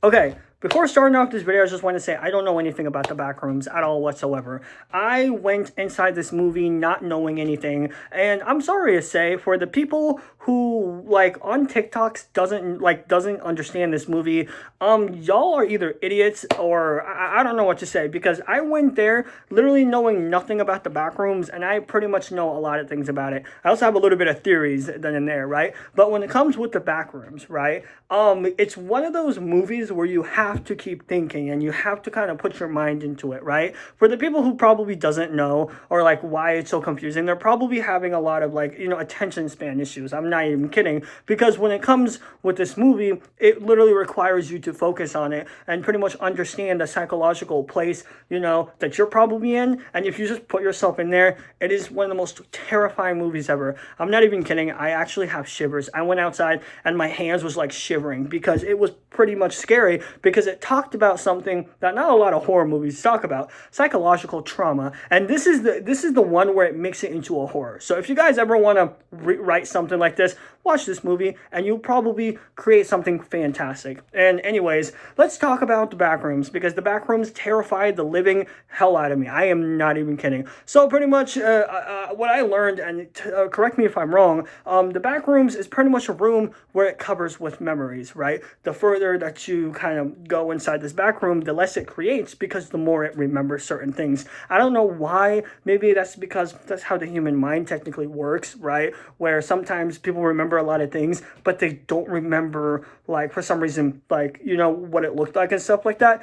Okay, before starting off this video, I just want to say I don't know anything about the backrooms at all whatsoever. I went inside this movie not knowing anything, and I'm sorry to say, for the people who like on TikToks doesn't understand this movie, y'all are either idiots or I don't know what to say, because I went there literally knowing nothing about the backrooms, and I pretty much know a lot of things about it. I also have a little bit of theories then and there, right? But when it comes with the backrooms, right? It's one of those movies where you have to keep thinking and you have to kind of put your mind into it, right? For the people who probably doesn't know or like why it's so confusing, they're probably having a lot of attention span issues. I'm not even kidding, because when it comes with this movie, it literally requires you to focus on it and pretty much understand the psychological place, that you're probably in. And if you just put yourself in there, it is one of the most terrifying movies ever. I'm not even kidding. I actually have shivers. I went outside and my hands was like shivering because it was pretty much scary, because it talked about something that not a lot of horror movies talk about: psychological trauma. And this is the one where it makes it into a horror. So if you guys ever want to write something like this, watch this movie and you'll probably create something fantastic. And anyways, let's talk about the backrooms, because the backrooms terrified the living hell out of me. I am not even kidding. So pretty much what I learned, and correct me if I'm wrong, the backrooms is pretty much a room where it covers with memories, right? The further that you kind of go inside this back room, the less it creates, because the more it remembers certain things. I don't know why. Maybe that's because that's how the human mind technically works, right? Where sometimes people remember a lot of things, but they don't remember, like, for some reason, like, what it looked like and stuff like that.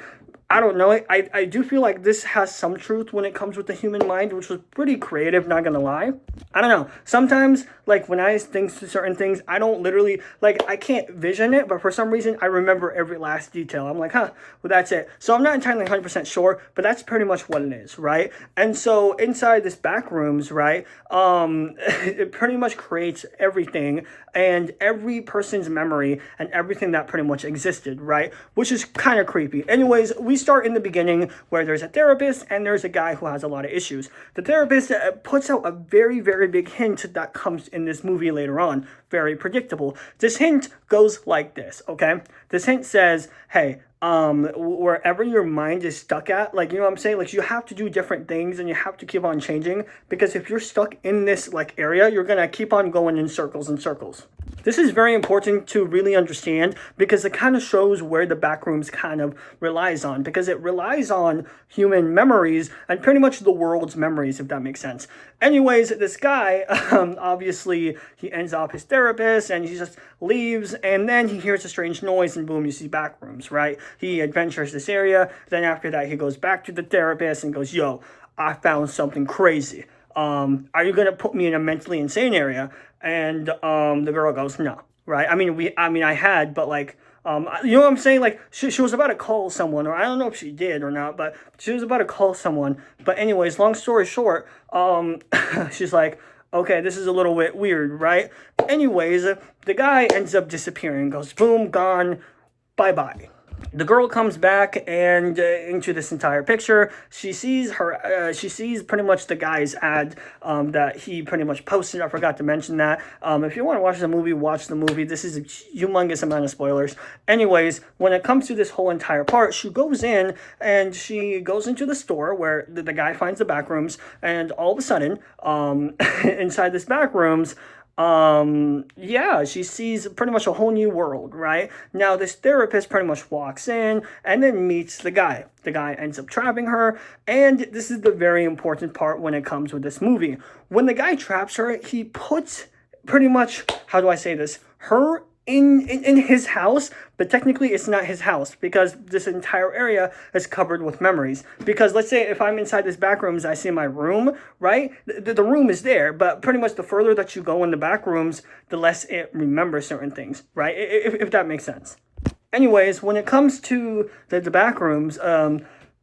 I don't know. I do feel like this has some truth when it comes with the human mind, which was pretty creative, not gonna lie. I don't know. Sometimes, like, when I think to certain things, I don't literally, like, I can't vision it, but for some reason, I remember every last detail. I'm like, well, that's it. So I'm not entirely 100% sure, but that's pretty much what it is, right? And so inside this back rooms, right, it pretty much creates everything and every person's memory and everything that pretty much existed, right? Which is kind of creepy. Anyways, we start in the beginning where there's a therapist and there's a guy who has a lot of issues. The therapist puts out a very, very big hint that comes in this movie later on. Very predictable. This hint goes like this, okay? This hint says, hey, wherever your mind is stuck at, like, you know what I'm saying? Like, you have to do different things and you have to keep on changing, because if you're stuck in this, like, area, you're gonna keep on going in circles and circles. This is very important to really understand, because it kind of shows where the backrooms kind of relies on, because it relies on human memories and pretty much the world's memories, if that makes sense. Anyways, this guy, obviously, he ends up his therapist and he just leaves, and then he hears a strange noise and boom, you see backrooms, right? He adventures this area. Then after that, he goes back to the therapist and goes, yo, I found something crazy. Are you gonna put me in a mentally insane area? And the girl goes, no, right? I had, but like, you know what I'm saying? Like, she was about to call someone, or I don't know if she did or not, but she was about to call someone. But anyways, long story short, she's like, okay, this is a little bit weird, right? Anyways, the guy ends up disappearing, goes boom, gone, bye-bye. The girl comes back and into this entire picture. She sees pretty much the guy's ad that he pretty much posted. I forgot to mention that. If you want to watch the movie, watch the movie. This is a humongous amount of spoilers. Anyways, when it comes to this whole entire part, she goes in and she goes into the store where the guy finds the back rooms, and all of a sudden, inside this back rooms, she sees pretty much a whole new world, right? Now, this therapist pretty much walks in and then meets the guy. The guy ends up trapping her, and this is the very important part when it comes with this movie. When the guy traps her, he puts pretty much, how do I say this, her in his house, but technically it's not his house, because this entire area is covered with memories. Because let's say if I'm inside this back rooms, I see my room, right? The room is there, but pretty much the further that you go in the back rooms, the less it remembers certain things, right? If that makes sense. Anyways, when it comes to the back rooms,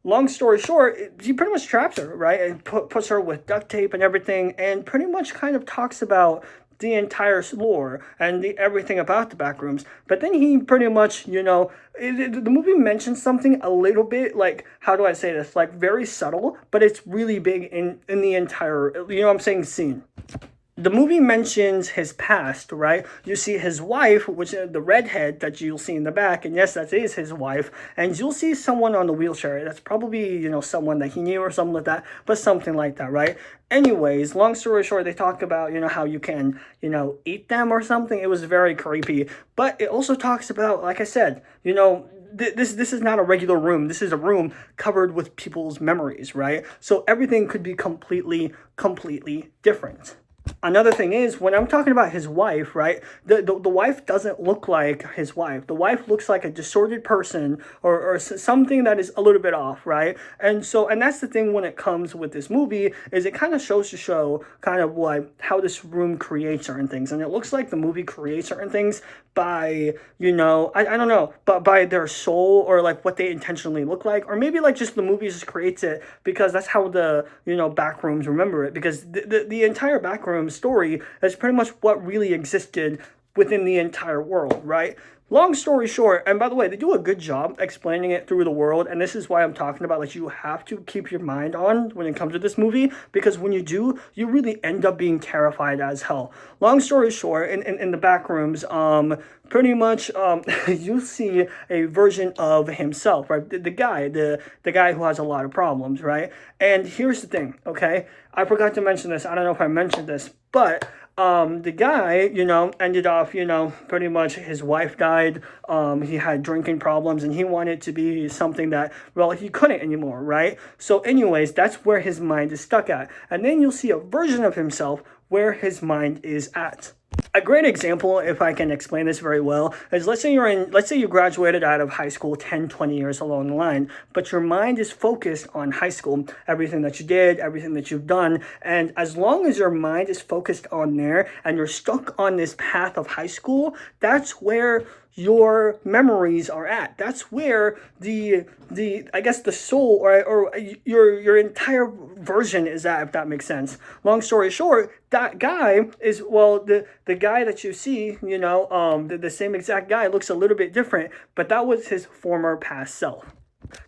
long story short, he pretty much traps her, right? And puts her with duct tape and everything, and pretty much kind of talks about the entire lore and everything about the backrooms. But then he pretty much, the movie mentions something a little bit, like, how do I say this, like, very subtle, but it's really big in the entire, scene. the movie mentions his past, right? You see his wife, which is the redhead that you'll see in the back, and yes, that is his wife. And you'll see someone on the wheelchair. That's probably, someone that he knew or something like that, but something like that, right? Anyways, long story short, they talk about, how you can, eat them or something. It was very creepy. But it also talks about, like I said, this is not a regular room. This is a room covered with people's memories, right? So everything could be completely different. Another thing is, when I'm talking about his wife, right, the wife doesn't look like his wife. The wife looks like a distorted person, or something that is a little bit off, right? And that's the thing when it comes with this movie, is it kind of shows to show kind of like how this room creates certain things. And it looks like the movie creates certain things by, I don't know, but by their soul, or like what they intentionally look like, or maybe like just the movie just creates it because that's how the, back rooms remember it, because the entire back room story is pretty much what really existed within the entire world, right? Long story short, and by the way, they do a good job explaining it through the world, and this is why I'm talking about, like, you have to keep your mind on when it comes to this movie, because when you do, you really end up being terrified as hell. Long story short, in the back rooms, pretty much, you see a version of himself, right? The guy who has a lot of problems, right? And here's the thing, okay? I forgot to mention this. I don't know if I mentioned this, but the guy, ended off, pretty much his wife died. He had drinking problems, and he wanted to be something that, well, he couldn't anymore, right? So anyways, that's where his mind is stuck at. And then you'll see a version of himself where his mind is at. A great example, if I can explain this very well, is let's say you graduated out of high school 10, 20 years along the line, but your mind is focused on high school, everything that you did, everything that you've done, and as long as your mind is focused on there and you're stuck on this path of high school, that's where your memories are at. That's where the I guess the soul, or your entire version is at, if that makes sense. Long story short, that guy is, well, the guy that you see, the same exact guy looks a little bit different, but that was his former past self.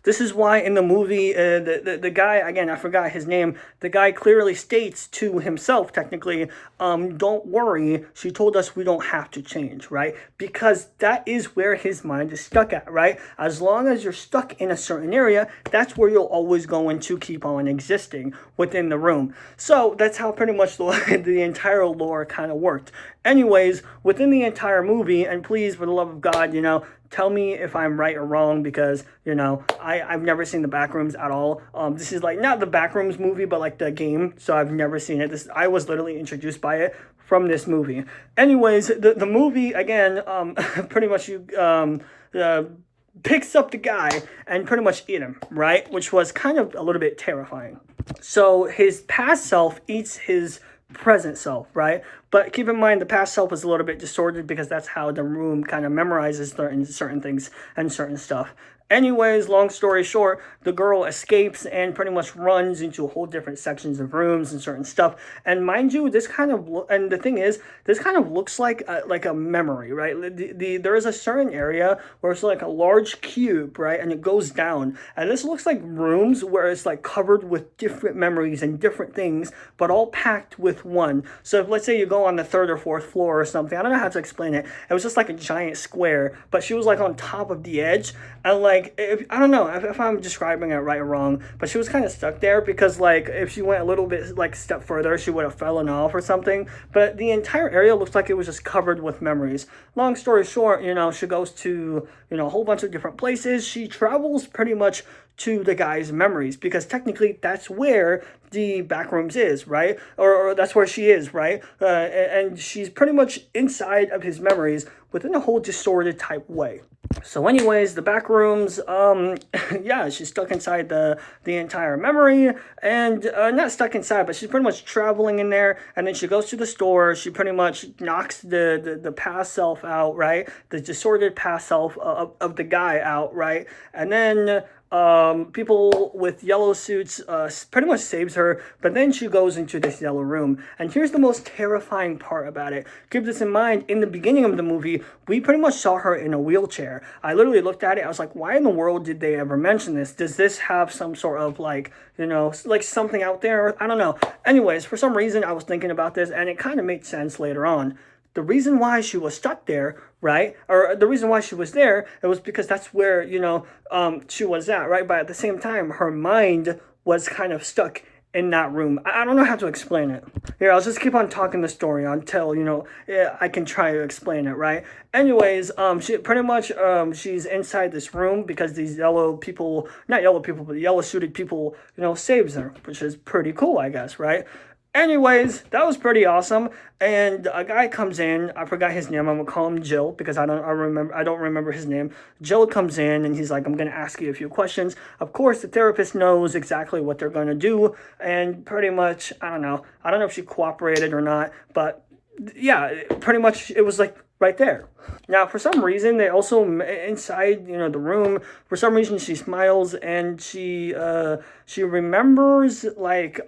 This is why in the movie, the guy, again, I forgot his name, the guy clearly states to himself, technically, don't worry, she told us we don't have to change, right? Because that is where his mind is stuck at, right? As long as you're stuck in a certain area, that's where you'll always going to keep on existing within the room. So that's how pretty much the entire lore kind of worked. Anyways, within the entire movie, and please, for the love of God, tell me if I'm right or wrong, because, I've never seen the Backrooms at all. This is like not the Backrooms movie, but like the game, so I've never seen it. I was literally introduced by it from this movie. Anyways, the movie, again, pretty much picks up the guy and pretty much eat him, right? Which was kind of a little bit terrifying. So his past self eats his present self, right? But keep in mind, the past self is a little bit distorted because that's how the room kind of memorizes certain things and certain stuff. Anyways, long story short, the girl escapes and pretty much runs into a whole different sections of rooms and certain stuff. And mind you, and the thing is, this kind of looks like a memory, right? There is a certain area where it's like a large cube, right? And it goes down. And this looks like rooms where it's like covered with different memories and different things, but all packed with one. So if, let's say, you go on the third or fourth floor or something, I don't know how to explain it. It was just like a giant square, but she was like on top of the edge, and like, I don't know if I'm describing it right or wrong, but she was kind of stuck there because, like, if she went a little bit like step further, she would have fallen off or something. But the entire area looks like it was just covered with memories. Long story short, she goes to a whole bunch of different places. She travels pretty much to the guy's memories, because technically that's where the Backrooms is, right? Or that's where she is, right? And she's pretty much inside of his memories within a whole distorted type way. So anyways, the Backrooms, yeah, she's stuck inside the entire memory, and not stuck inside, but she's pretty much traveling in there, and then she goes to the store, she pretty much knocks the past self out, right? The distorted past self of the guy out, right? And then people with yellow suits pretty much saves her, but then she goes into this yellow room. And here's the most terrifying part about it. Keep this in mind, in the beginning of the movie, we pretty much saw her in a wheelchair. there. I literally looked at it. I was like, why in the world did they ever mention this? Does this have some sort of like, like something out there? I don't know. Anyways, for some reason, I was thinking about this and it kind of made sense later on. The reason why she was stuck there, right? Or the reason why she was there, it was because that's where, she was at, right? But at the same time, her mind was kind of stuck in that room. I don't know how to explain it. Here, I'll just keep on talking the story until, I can try to explain it, right? Anyways, she pretty much, she's inside this room because these yellow people, not yellow people, but yellow suited people, saves her, which is pretty cool, I guess, right? Anyways, that was pretty awesome. And a guy comes in. I forgot his name. I'm gonna call him Jill because I don't remember his name. Jill comes in and he's like, I'm gonna ask you a few questions. Of course, the therapist knows exactly what they're gonna do, and pretty much, I don't know if she cooperated or not, but yeah, pretty much it was like right there. Now, for some reason, they also inside, the room. For some reason, she smiles and she remembers like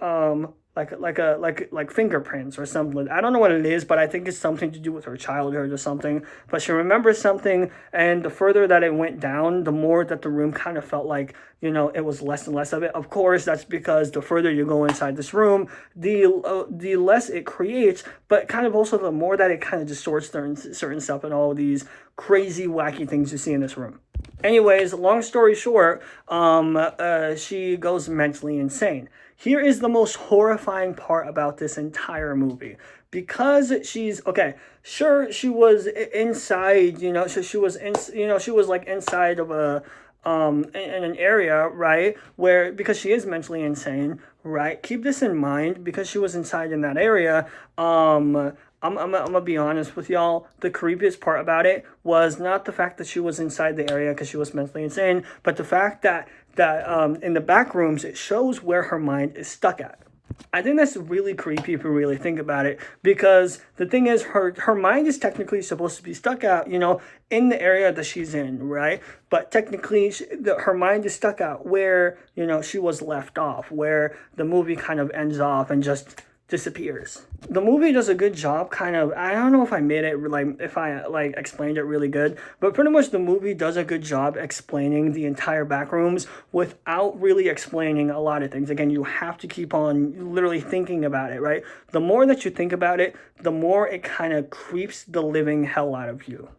fingerprints or something. I don't know what it is, but I think it's something to do with her childhood or something. But she remembers something, and the further that it went down, the more that the room kind of felt like, it was less and less of it. Of course, that's because the further you go inside this room, the less it creates, but kind of also the more that it kind of distorts certain stuff and all these crazy, wacky things you see in this room. Anyways, long story short, she goes mentally insane. Here is the most horrifying part about this entire movie. Because she's, okay, sure, she was inside, so she was she was like inside of in an area, right, where, because she is mentally insane, right, keep this in mind, because she was inside in that area, I'm gonna be honest with y'all. The creepiest part about it was not the fact that she was inside the area because she was mentally insane, but the fact that in the back rooms it shows where her mind is stuck at. I think that's really creepy if you really think about it, because the thing is, her mind is technically supposed to be stuck out, in the area that she's in, right? But technically, her mind is stuck out where, she was left off, where the movie kind of ends off and just disappears. The movie does a good job kind of, I don't know if I made it, like, if I, like, explained it really good, but pretty much the movie does a good job explaining the entire backrooms without really explaining a lot of things. Again, you have to keep on literally thinking about it, right? The more that you think about it, the more it kind of creeps the living hell out of you.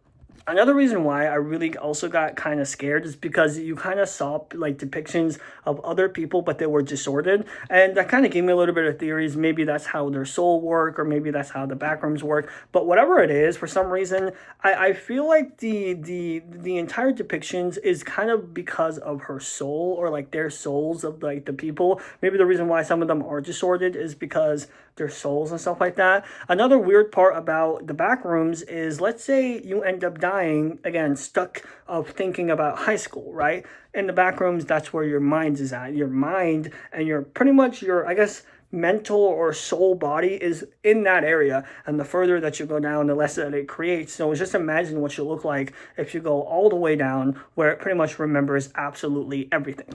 Another reason why I really also got kind of scared is because you kind of saw like depictions of other people, but they were distorted. And that kind of gave me a little bit of theories. Maybe that's how their soul work, or maybe that's how the backrooms work. But whatever it is, for some reason, I feel like the entire depictions is kind of because of her soul, or like their souls of like the people. Maybe the reason why some of them are distorted is because their souls and stuff like that. Another weird part about the backrooms is, let's say you end up dying, again, stuck of thinking about high school, right? In the backrooms, that's where your mind is at. Your mind and your, pretty much your, I guess, mental or soul body is in that area, and the further that you go down, the less that it creates. So just imagine what you look like if you go all the way down, where it pretty much remembers absolutely everything.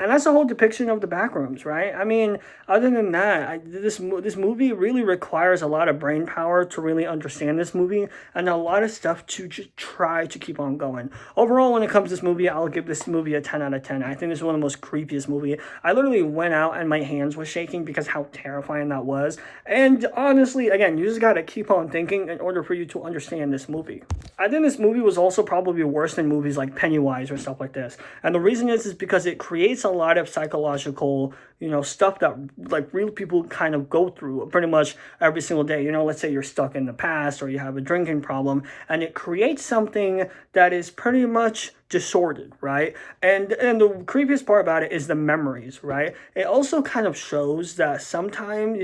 And that's the whole depiction of the backrooms, right? I mean, other than that, this movie really requires a lot of brain power to really understand this movie, and a lot of stuff to just try to keep on going. Overall, when it comes to this movie, I'll give this movie a 10 out of 10. I think this is one of the most creepiest movies. I literally went out and my hands were shaking because how terrifying that was. And honestly, again, you just gotta keep on thinking in order for you to understand this movie. I think this movie was also probably worse than movies like Pennywise or stuff like this. And the reason is because it creates a lot of psychological, stuff that like real people kind of go through pretty much every single day. Let's say you're stuck in the past, or you have a drinking problem, and it creates something that is pretty much disordered, right? And the creepiest part about it is the memories, right? It also kind of shows that sometimes,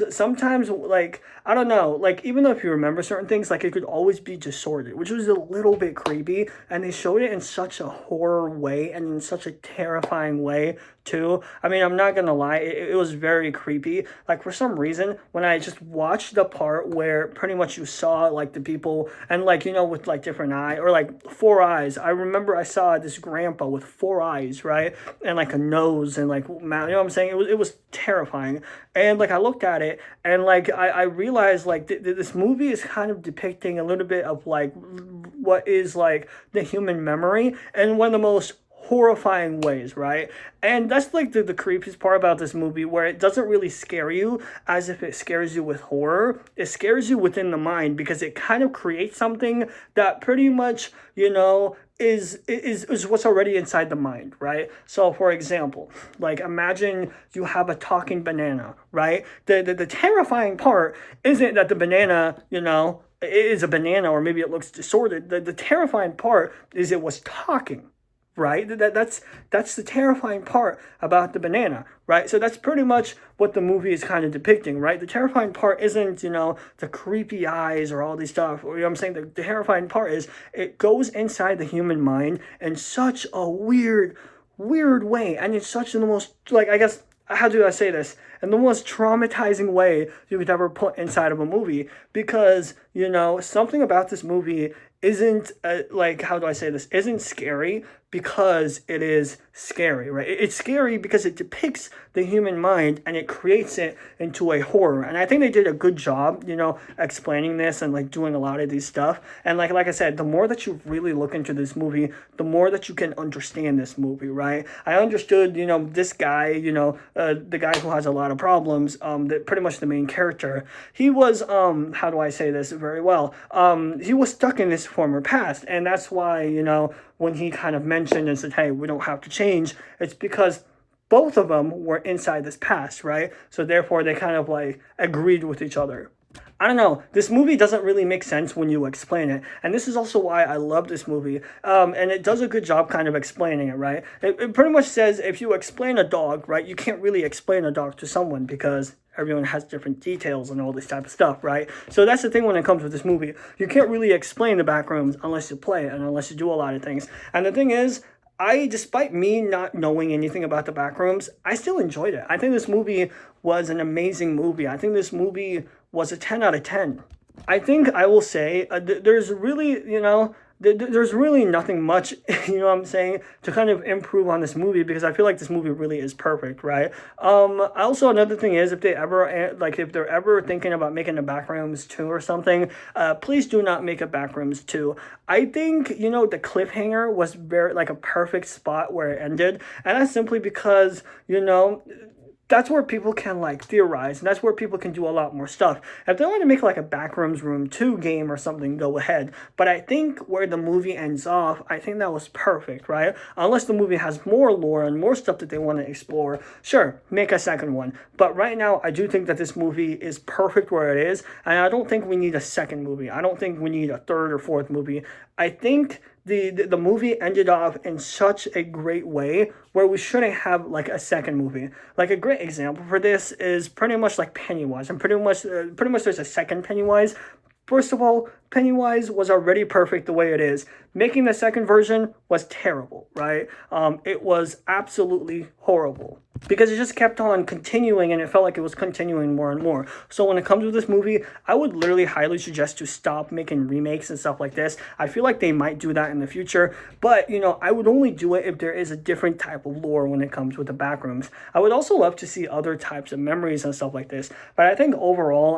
sometimes, like, I don't know, like, even though if you remember certain things, like, it could always be disordered, which was a little bit creepy, and they showed it in such a horror way and in such a terrifying way too. I mean, I'm not gonna lie, it was very creepy. Like, for some reason, when I just watched the part where pretty much you saw like the people and like, with like different eye, or like 4 eyes. I remember I saw this grandpa with 4 eyes, right? And like a nose and like mouth, what I'm saying? It was terrifying. And like I looked at it and like I realized like this movie is kind of depicting a little bit of like what is like the human memory in one of the most horrifying ways, right? And that's like the creepiest part about this movie, where it doesn't really scare you as if it scares you with horror. It scares you within the mind, because it kind of creates something that pretty much, is what's already inside the mind, right? So for example, like imagine you have a talking banana, right? The terrifying part isn't that the banana, is a banana, or maybe it looks distorted. The terrifying part is it was talking, right? That's the terrifying part about the banana, right? So that's pretty much what the movie is kind of depicting, right? The terrifying part isn't, the creepy eyes or all these stuff. Or, I'm saying? The terrifying part is it goes inside the human mind in such a weird way, and it's such the most, like, I guess, how do I say this? In the most traumatizing way you could ever put inside of a movie, because, something about this movie isn't, like, how do I say this? Isn't scary because it is scary, right? It's scary because it depicts the human mind and it creates it into a horror. And I think they did a good job, explaining this and like doing a lot of these stuff. And like I said, the more that you really look into this movie, the more that you can understand this movie, right? I understood, this guy, the guy who has a lot of problems, that pretty much the main character, he was, how do I say this very well? He was stuck in his former past. And that's why, when he kind of mentioned and said, hey, we don't have to change, it's because both of them were inside this past, right? So therefore, they kind of like agreed with each other. I don't know. This movie doesn't really make sense when you explain it. And this is also why I love this movie. And it does a good job kind of explaining it, right? It pretty much says if you explain a dog, right, you can't really explain a dog to someone, because everyone has different details and all this type of stuff, right? So that's the thing when it comes with this movie. You can't really explain the back rooms unless you play it and unless you do a lot of things. And the thing is, despite me not knowing anything about the back rooms, I still enjoyed it. I think this movie was an amazing movie. I think this movie was a 10 out of 10. I think I will say there's really, there's really nothing much, what I'm saying, to kind of improve on this movie, because I feel like this movie really is perfect, right? Also, another thing is, if they're ever thinking about making a Backrooms 2 or something, please do not make a Backrooms 2. I think, the cliffhanger was very, like, a perfect spot where it ended, and that's simply because, that's where people can like theorize, and that's where people can do a lot more stuff. If they want to make like a Backrooms Room 2 game or something, go ahead. But I think where the movie ends off, I think that was perfect, right? Unless the movie has more lore and more stuff that they want to explore, sure, make a second one. But right now, I do think that this movie is perfect where it is, and I don't think we need a second movie. I don't think we need a third or fourth movie. I think the movie ended off in such a great way where we shouldn't have like a second movie. Like a great example for this is pretty much like Pennywise, and pretty much there's a second Pennywise. First of all, Pennywise was already perfect the way it is. Making the second version was terrible, right? It was absolutely horrible, because it just kept on continuing, and it felt like it was continuing more and more. So when it comes to this movie, I would literally highly suggest to stop making remakes and stuff like this. I feel like they might do that in the future, but I would only do it if there is a different type of lore when it comes with the Backrooms. I would also love to see other types of memories and stuff like this, but I think overall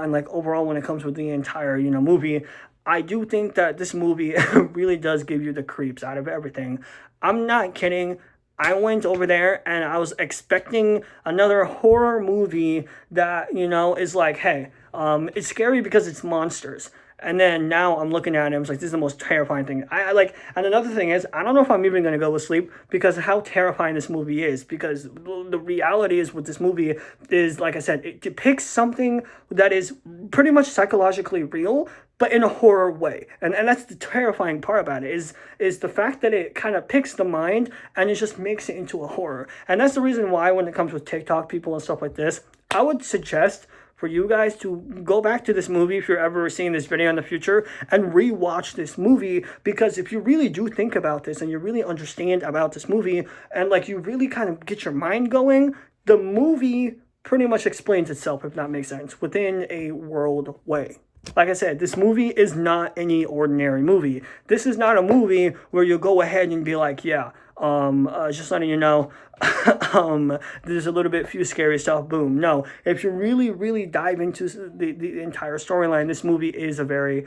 when it comes with the entire movie, I do think that this movie really does give you the creeps out of everything. I'm not kidding. I went over there and I was expecting another horror movie that, is like, hey, it's scary because it's monsters. And then now I'm looking at it, I'm like, this is the most terrifying thing. And another thing is, I don't know if I'm even going to go to sleep because of how terrifying this movie is. Because the reality is with this movie is, like I said, it depicts something that is pretty much psychologically real, but in a horror way. And that's the terrifying part about it, is the fact that it kind of picks the mind and it just makes it into a horror. And that's the reason why when it comes with TikTok people and stuff like this, I would suggest for you guys to go back to this movie if you're ever seeing this video in the future and rewatch this movie, because if you really do think about this and you really understand about this movie and like you really kind of get your mind going, the movie pretty much explains itself, if that makes sense, within a world way. Like I said, this movie is not any ordinary movie. This is not a movie where you go ahead and be like, yeah, Just letting you know. There's a little bit few scary stuff. Boom. No, if you really dive into the entire storyline, this movie is a very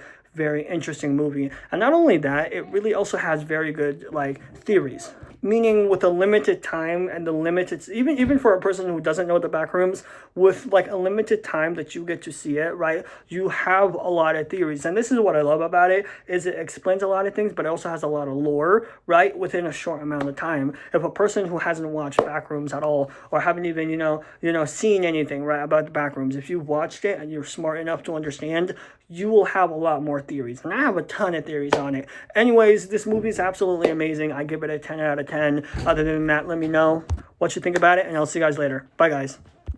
interesting movie. And not only that, it really also has very good like theories. Meaning with a limited time and the limited, even for a person who doesn't know the backrooms, with like a limited time that you get to see it, right? You have a lot of theories, and this is what I love about it, is it explains a lot of things, but it also has a lot of lore, right? Within a short amount of time. If a person who hasn't watched backrooms at all, or haven't even seen anything right about the backrooms, if you've watched it and you're smart enough to understand, you will have a lot more theories. And I have a ton of theories on it. Anyways, this movie is absolutely amazing. I give it a 10 out of 10. Other than that, let me know what you think about it, and I'll see you guys later. Bye, guys.